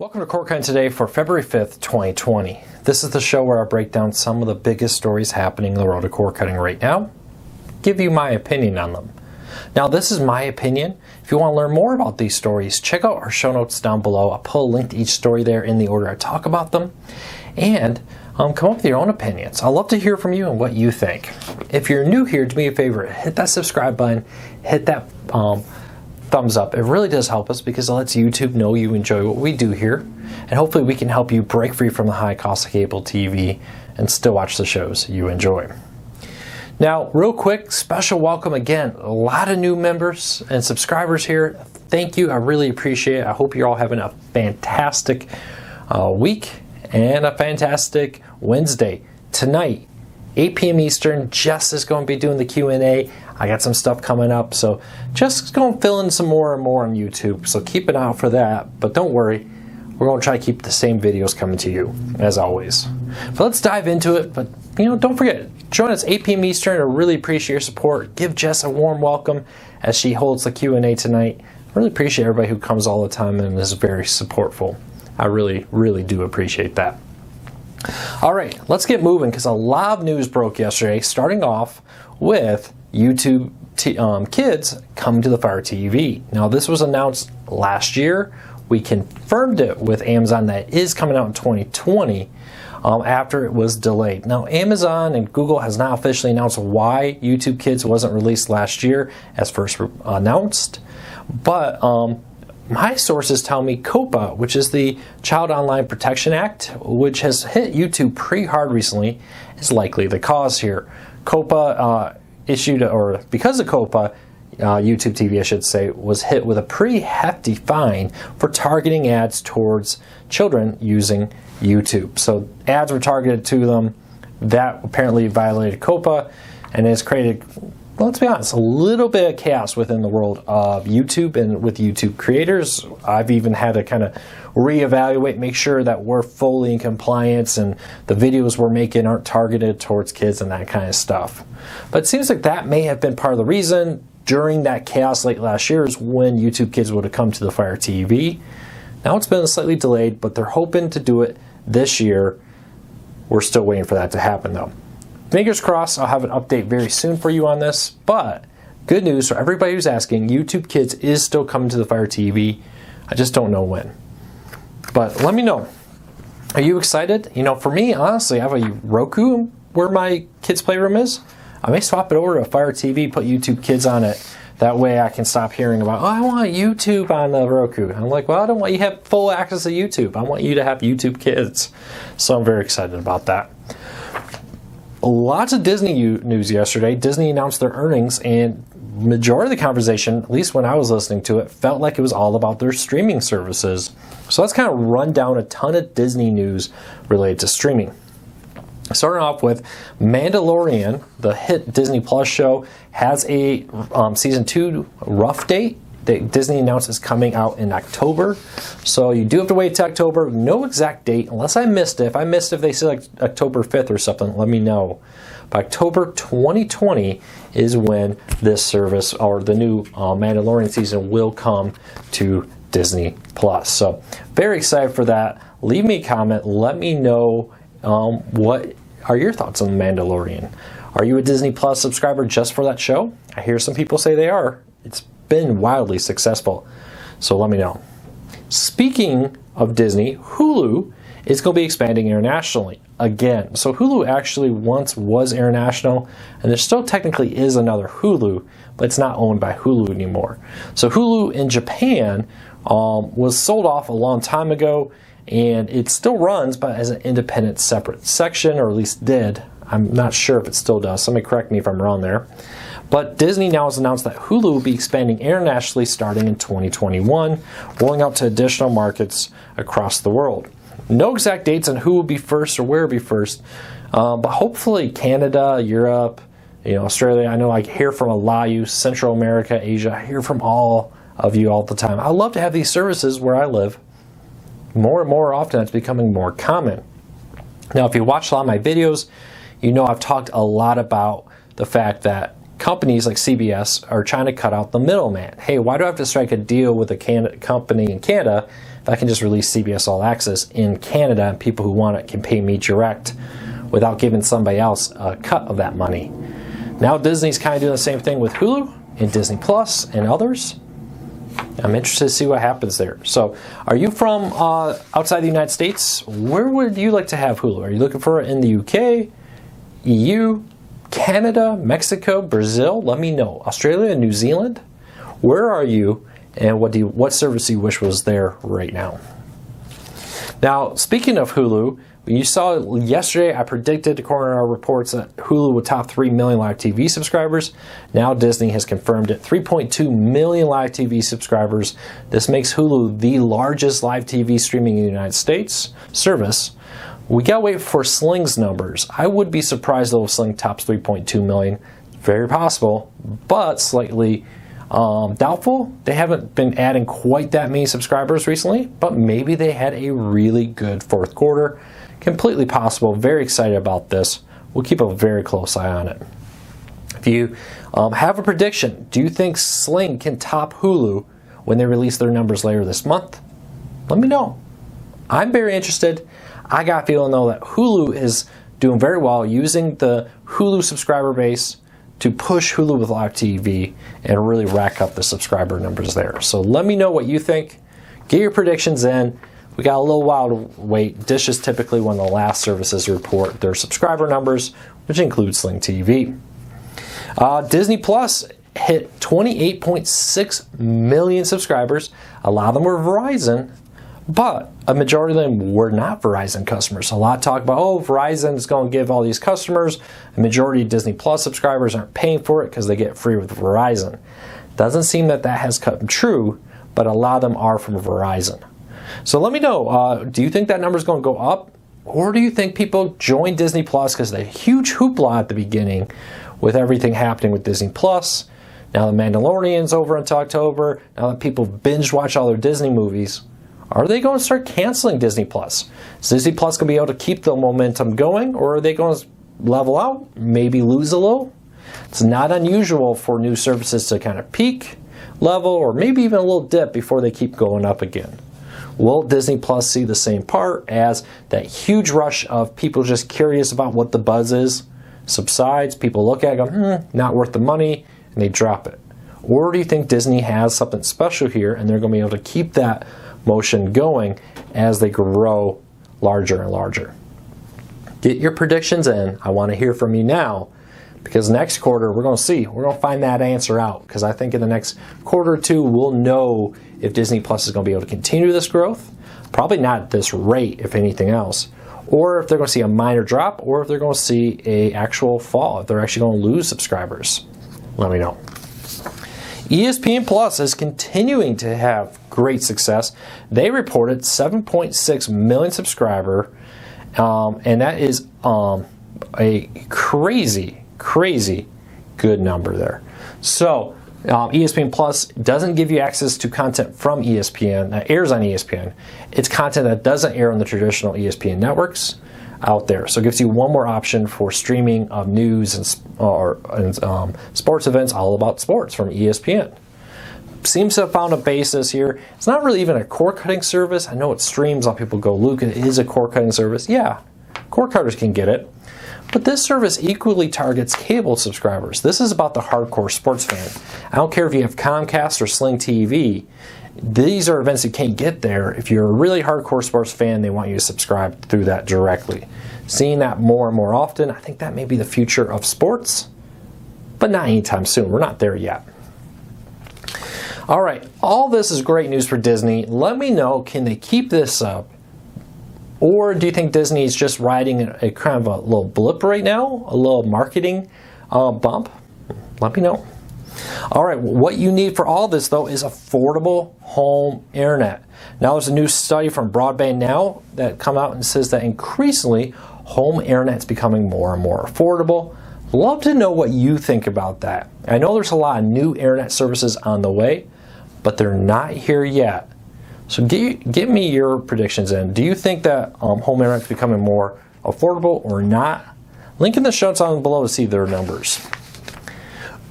Welcome to Core Content Today for February 5th, 2020. This is the show where I break down some of the biggest stories happening in the world of core cutting right now, give you my opinion on them. Now, this is my opinion. If you want to learn more about these stories, check out our show notes down below. I'll put a link to each story there in the order I talk about them. And come up with your own opinions. I'd love to hear from you and what you think. If you're new here, do me a favor, hit that subscribe button, hit that thumbs up. It really does help us because it lets YouTube know you enjoy what we do here, and hopefully we can help you break free from the high cost of cable TV and still watch the shows you enjoy. Now, real quick, special welcome again. A lot of new members and subscribers here. Thank you. I really appreciate it. I hope you're all having a fantastic week and a fantastic Wednesday. Tonight, 8 p.m. Eastern, Jess is going to be doing the Q&A. I got some stuff coming up, so just going to fill in some more and more on YouTube. So keep an eye out for that, but don't worry. We're going to try to keep the same videos coming to you, as always. But let's dive into it. But, don't forget, join us 8 p.m. Eastern. I really appreciate your support. Give Jess a warm welcome as she holds the Q&A tonight. I really appreciate everybody who comes all the time and is very supportful. I really, really do appreciate that. All right, let's get moving because a lot of news broke yesterday, starting off with YouTube Kids coming to the Fire TV. Now, this was announced last year. We confirmed it with Amazon that it is coming out in 2020 after it was delayed. Now, Amazon and Google has not officially announced why YouTube Kids wasn't released last year as first announced, but my sources tell me COPPA, which is the Child Online Protection Act, which has hit YouTube pretty hard recently, is likely the cause here. COPPA because of COPPA, YouTube TV, I should say, was hit with a pretty hefty fine for targeting ads towards children using YouTube. So ads were targeted to them. That apparently violated COPPA and has created, well, let's be honest, a little bit of chaos within the world of YouTube and with YouTube creators. I've even had to kind of reevaluate, make sure that we're fully in compliance and the videos we're making aren't targeted towards kids and that kind of stuff. But it seems like that may have been part of the reason during that chaos late last year is when YouTube Kids would have come to the Fire TV. Now it's been slightly delayed, but they're hoping to do it this year. We're still waiting for that to happen though. Fingers crossed, I'll have an update very soon for you on this, but good news for everybody who's asking, YouTube Kids is still coming to the Fire TV. I just don't know when. But let me know. Are you excited? For me, honestly, I have a Roku where my kids' playroom is. I may swap it over to a Fire TV, put YouTube Kids on it. That way I can stop hearing about, I want YouTube on the Roku. I'm like, well, I don't want you to have full access to YouTube. I want you to have YouTube Kids. So I'm very excited about that. Lots of Disney news yesterday. Disney announced their earnings, and majority of the conversation, at least when I was listening to it, felt like it was all about their streaming services. So let's kind of run down a ton of Disney news related to streaming. Starting off with Mandalorian, the hit Disney Plus show, has a season 2 rough date that Disney announced is coming out in October. So you do have to wait till October. No exact date, unless I missed it. If they say like October 5th or something, let me know. But October 2020 is when this service or the new Mandalorian season will come to Disney Plus. So very excited for that. Leave me a comment. Let me know what are your thoughts on The Mandalorian. Are you a Disney Plus subscriber just for that show? I hear some people say they are. It's been wildly successful. So let me know. Speaking of Disney, Hulu is going to be expanding internationally again. So Hulu actually once was international, and there still technically is another Hulu, but it's not owned by Hulu anymore. So Hulu in Japan was sold off a long time ago, and it still runs, but as an independent separate section, or at least did. I'm not sure if it still does. Somebody correct me if I'm wrong there. But Disney now has announced that Hulu will be expanding internationally starting in 2021, rolling out to additional markets across the world. No exact dates on who will be first or where will be first, but hopefully Canada, Europe, Australia. I know I hear from a lot of you, Central America, Asia. I hear from all of you all the time. I love to have these services where I live. More and more often, it's becoming more common. Now, if you watch a lot of my videos, I've talked a lot about the fact that companies like CBS are trying to cut out the middleman. Hey, why do I have to strike a deal with a company in Canada if I can just release CBS All Access in Canada and people who want it can pay me direct without giving somebody else a cut of that money. Now Disney's kind of doing the same thing with Hulu and Disney Plus and others. I'm interested to see what happens there. So, are you from outside the United States? Where would you like to have Hulu? Are you looking for it in the UK, EU, Canada, Mexico, Brazil? Let me know. Australia, New Zealand? Where are you, and what service do you wish was there right now? Now, speaking of Hulu, you saw yesterday I predicted, according to our reports, that Hulu would top 3 million live TV subscribers. Now Disney has confirmed it, 3.2 million live TV subscribers. This makes Hulu the largest live TV streaming in the United States service. We gotta wait for Sling's numbers. I would be surprised though if Sling tops 3.2 million. Very possible, but slightly doubtful. They haven't been adding quite that many subscribers recently, but maybe they had a really good fourth quarter. Completely possible. Very excited about this. We'll keep a very close eye on it. If you have a prediction, do you think Sling can top Hulu when they release their numbers later this month? Let me know. I'm very interested. I got a feeling though that Hulu is doing very well using the Hulu subscriber base to push Hulu with live TV and really rack up the subscriber numbers there. So let me know what you think. Get your predictions in. We got a little while to wait. Dish is typically one of the last services to report their subscriber numbers, which includes Sling TV. Disney Plus hit 28.6 million subscribers. A lot of them were Verizon, but a majority of them were not Verizon customers. A lot of talk about, oh, Verizon is going to give all these customers. A majority of Disney Plus subscribers aren't paying for it because they get free with Verizon. Doesn't seem that has come true, but a lot of them are from Verizon. So let me know, do you think that number is going to go up? Or do you think people join Disney Plus because the huge hoopla at the beginning with everything happening with Disney Plus? Now the Mandalorian's over until October. Now that people binge watch all their Disney movies, are they going to start canceling Disney Plus? Is Disney Plus going to be able to keep the momentum going, or are they going to level out, maybe lose a little? It's not unusual for new services to kind of peak, level, or maybe even a little dip before they keep going up again. Will Disney Plus see the same part as that huge rush of people just curious about what the buzz is subsides, people look at it and go, not worth the money, and they drop it? Or do you think Disney has something special here and they're going to be able to keep that motion going as they grow larger and larger? Get your predictions in. I want to hear from you now, because next quarter we're going to find that answer out, because I think in the next quarter or two we'll know if Disney Plus is going to be able to continue this growth, probably not at this rate if anything else, or if they're going to see a minor drop, or if they're going to see an actual fall, if they're actually going to lose subscribers. Let me know. ESPN Plus is continuing to have great success. They reported 7.6 million subscriber, and that is a crazy good number there. So ESPN Plus doesn't give you access to content from ESPN that airs on ESPN. It's content that doesn't air on the traditional ESPN networks out there. So it gives you one more option for streaming of news and sports events all about sports from ESPN. Seems to have found a basis here. It's not really even a cord cutting service. I know it streams. Some people go, Luke, it is a cord cutting service. Yeah, cord cutters can get it. But this service equally targets cable subscribers. This is about the hardcore sports fan. I don't care if you have Comcast or Sling TV. These are events you can't get there. If you're a really hardcore sports fan, they want you to subscribe through that directly. Seeing that more and more often, I think that may be the future of sports, but not anytime soon. We're not there yet. All right, all this is great news for Disney. Let me know, can they keep this up? Or do you think Disney is just riding a kind of a little blip right now, a little marketing bump? Let me know. All right, what you need for all this, though, is affordable home internet. Now, there's a new study from Broadband Now that come out and says that increasingly home internet is becoming more and more affordable. Love to know what you think about that. I know there's a lot of new internet services on the way, but they're not here yet. So give me your predictions in. Do you think that home internet is becoming more affordable or not? Link in the show notes down below to see their numbers.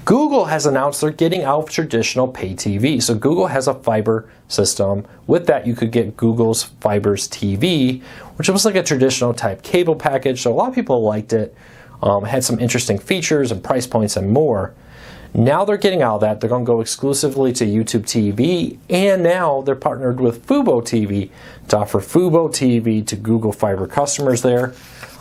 Google has announced they're getting out of traditional pay TV. So Google has a fiber system. With that, you could get Google's Fibers TV, which was like a traditional type cable package. So a lot of people liked it. Had some interesting features and price points and more. Now they're getting out of that. They're going to go exclusively to YouTube TV, and now they're partnered with Fubo TV to offer Fubo TV to Google Fiber customers there,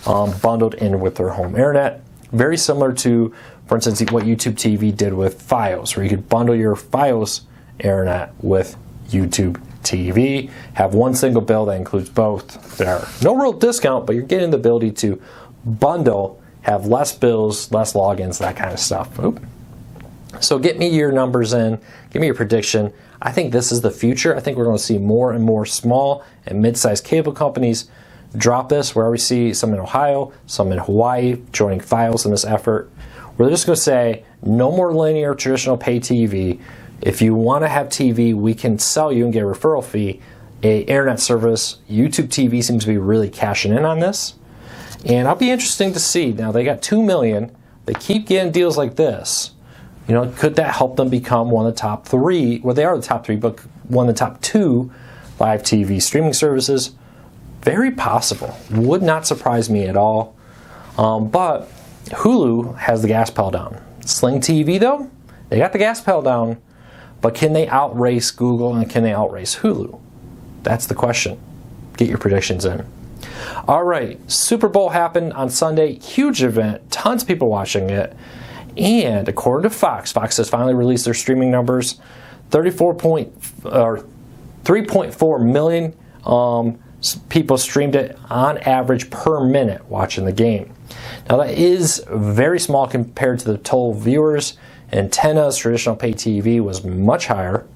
bundled in with their home internet. Very similar to, for instance, what YouTube TV did with Fios, where you could bundle your Fios internet with YouTube TV, have one single bill that includes both there. No real discount, but you're getting the ability to bundle, have less bills, less logins, that kind of stuff. Oop. So get me your numbers in, give me your prediction. I think this is the future. I think we're going to see more and more small and mid-sized cable companies drop this, where we see some in Ohio, some in Hawaii joining Fios in this effort. We're just going to say no more linear traditional pay TV. If you want to have TV, we can sell you and get a referral fee, a internet service. YouTube TV seems to be really cashing in on this. And I'll be interesting to see. Now they got 2 million. They keep getting deals like this. You know, could that help them become one of the top 3? Well, they are the top 3, but one of the top 2 live TV streaming services. Very possible. Would not surprise me at all. But Hulu has the gas pedal down. Sling TV, though, they got the gas pedal down. But can they outrace Google and can they outrace Hulu? That's the question. Get your predictions in. All right, Super Bowl happened on Sunday. Huge event. Tons of people watching it. And according to Fox has finally released their streaming numbers. 3.4 million people streamed it on average per minute watching the game. Now that is very small compared to the total viewers. Antennas, traditional pay TV was much higher.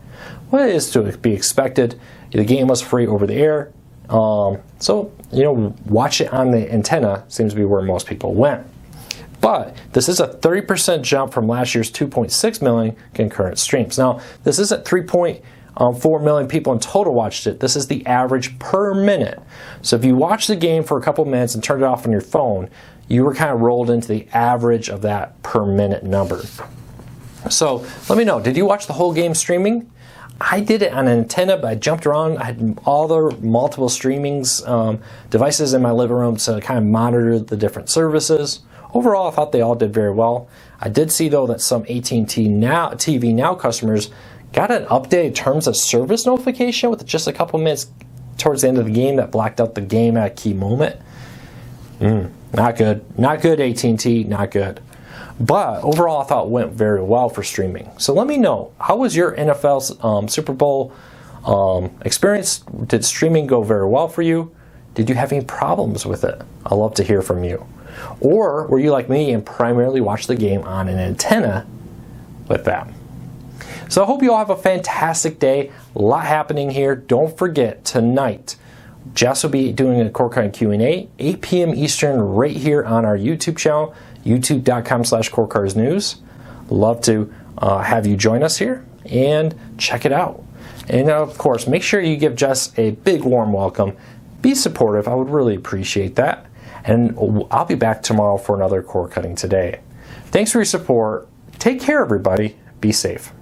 What is to be expected? The game was free over the air. So, you know, watch it on the antenna seems to be where most people went. But this is a 30% jump from last year's 2.6 million concurrent streams. Now, this isn't 3.4 million people in total watched it. This is the average per minute. So if you watch the game for a couple minutes and turned it off on your phone, you were kind of rolled into the average of that per minute number. So let me know, did you watch the whole game streaming? I did it on an antenna, but I jumped around. I had all the multiple streamings devices in my living room to kind of monitor the different services. Overall, I thought they all did very well. I did see, though, that some AT&T Now TV Now customers got an updated terms of service notification with just a couple minutes towards the end of the game that blacked out the game at a key moment. Not good. Not good, AT&T. Not good. But overall, I thought it went very well for streaming. So let me know, how was your NFL Super Bowl experience? Did streaming go very well for you? Did you have any problems with it? I'd love to hear from you. Or were you like me and primarily watched the game on an antenna with that? So I hope you all have a fantastic day. A lot happening here. Don't forget, tonight, Jess will be doing a cord cutting Q&A, 8 p.m. Eastern, right here on our YouTube channel, youtube.com/cordcuttersnews. Love to have you join us here and check it out. And of course, make sure you give Jess a big warm welcome. Be supportive. I would really appreciate that. And I'll be back tomorrow for another cord cutting today. Thanks for your support. Take care, everybody. Be safe.